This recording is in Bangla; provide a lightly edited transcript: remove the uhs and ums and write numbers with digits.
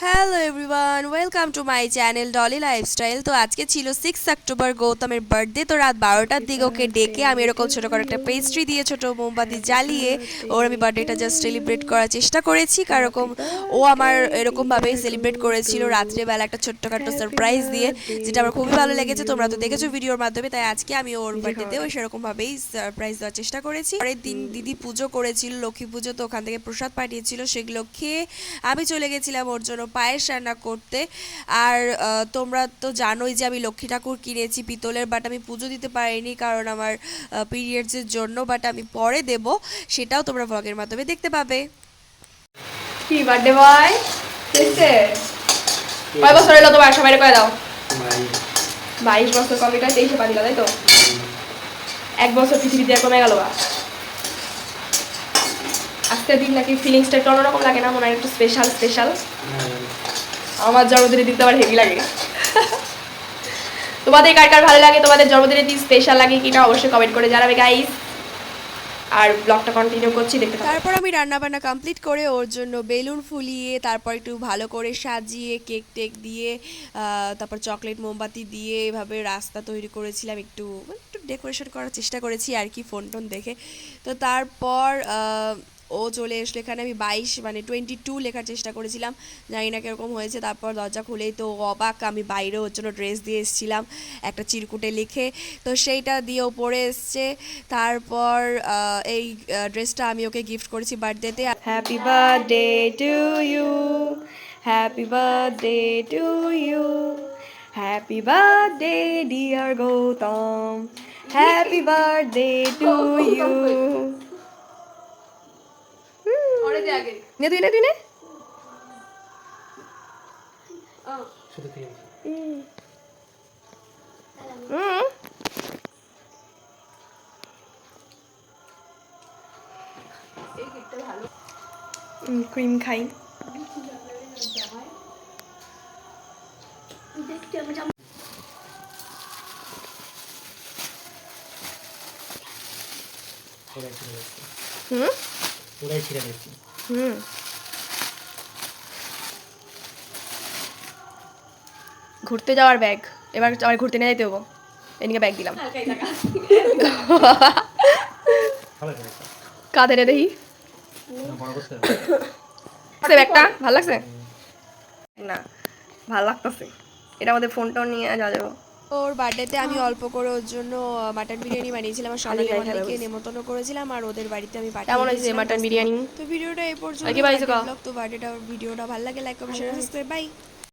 Hello everyone, welcome to my channel Dolly lifestyle. তো আজকে ছিল 6 অক্টোবর, গৌতমের বার্থডে। তো রাত 12টার দিকে ওকে ডেকে আমি এরকম ছোটো করে একটা পেস্ট্রি দিয়ে ছোটো মোমবাতি জ্বালিয়ে ওর আমি বার্থডেটা জাস্ট সেলিব্রেট করার চেষ্টা করেছি। কারণ ও আমার এরকমভাবেই সেলিব্রেট করেছিল রাত্রেবেলা একটা ছোট্টখাটো সারপ্রাইজ দিয়ে, যেটা আমার খুবই ভালো লেগেছে। তোমরা তো দেখেছো ভিডিওর মাধ্যমে, তাই আজকে আমি ওর বার্থডেতেও সেরকমভাবেই সারপ্রাইজ দেওয়ার চেষ্টা করেছি। পরের দিন দিদি পুজো করেছিল, লক্ষ্মী পুজো, তো ওখান থেকে প্রসাদ পাঠিয়েছিল, সেগুলো খেয়ে আমি চলে গেছিলাম ওর জন্য পায়েস রান্না করতে। আর তোমরা তো জানোই যে আমি লক্ষ্মী ঠাকুর কিনেছি পিতলের, বাট আমি পুজো দিতে পারিনি কারণ আমার পিরিয়ডসের জন্য, বাট আমি পরে দেব, সেটাও তোমরা ব্লগের মাধ্যমে দেখতে পাবে। কি বার্থডে বয় দেখছে? কয় বছর হলো তোমার? সবাই কয়ে দাও। 22 বছর কমপ্লিট হয়, 23-এ পা দিলা, তাই তো? 1 বছর পৃথিবীতে কমে গেল। আজকের দিন নাকি ফিলিংসটা একটু অন্যরকম লাগে না? মনে হয় একটু স্পেশাল স্পেশাল। আমার জন্মদিনের দিন তো আবার হেভি লাগে। তোমাদের কার কার ভালো লাগে, তোমাদের জন্মদিনের দিন স্পেশাল লাগে কিনা অবশ্যই কমেন্ট করে জানাবে গাইস। আর ব্লগটা কন্টিনিউ করছি, দেখতে থাকো। তারপর আমি রান্নাবান্না কমপ্লিট করে ওর জন্য বেলুন ফুলিয়ে, তারপর একটু ভালো করে সাজিয়ে কেক টেক দিয়ে, তারপর চকলেট মোমবাতি দিয়ে এভাবে রাস্তা তৈরি করেছিলাম, একটু একটু ডেকোরেশন করার চেষ্টা করেছি আর কি, ফোন টোন দেখে। তো তারপর ও চলে আসলো এখানে। আমি 22 লেখার চেষ্টা করেছিলাম, জানি না কীরকম হয়েছে। তারপর দরজা খুলেই তো অবাক, আমি বাইরে ওর জন্য ড্রেস দিয়ে এসেছিলাম একটা চিরকুটে লিখে, তো সেইটা দিয়ে ও পরে এসছে। তারপর এই ড্রেসটা আমি ওকে গিফট করেছি বার্থডেতে। Happy birthday to you, happy birthday to you, happy birthday dear Gautam, happy birthday to you. নে তুই নে তুই নে। ক্রিম খাই। ঘুরতে যাওয়ার ব্যাগ, এবার আমার ঘুরতে নিয়ে যেতে হবো, এদিকে ব্যাগ দিলাম। কাঁধে রে দেখি ব্যাগটা ভালো লাগছে না? ভালো লাগতেছে, এটা আমাদের ফোনটাও নিয়ে যা যাবো। ওর বার্থডেতে আমি অল্প করে ওর জন্য মাটন বিরিয়ানি বানিয়েছিলাম, আর সোনালি মামাকে নেমন্তন্ন করেছিলাম, আর ওদের বাড়িতে আমি কেমন হয়েছে পাঠিয়েছিলাম মাটন বিরিয়ানি? তো ভিডিওটা এই পর্যন্ত। কি পাইছো? তো ভিডিওটা ভালো লাগে like comment share subscribe, by.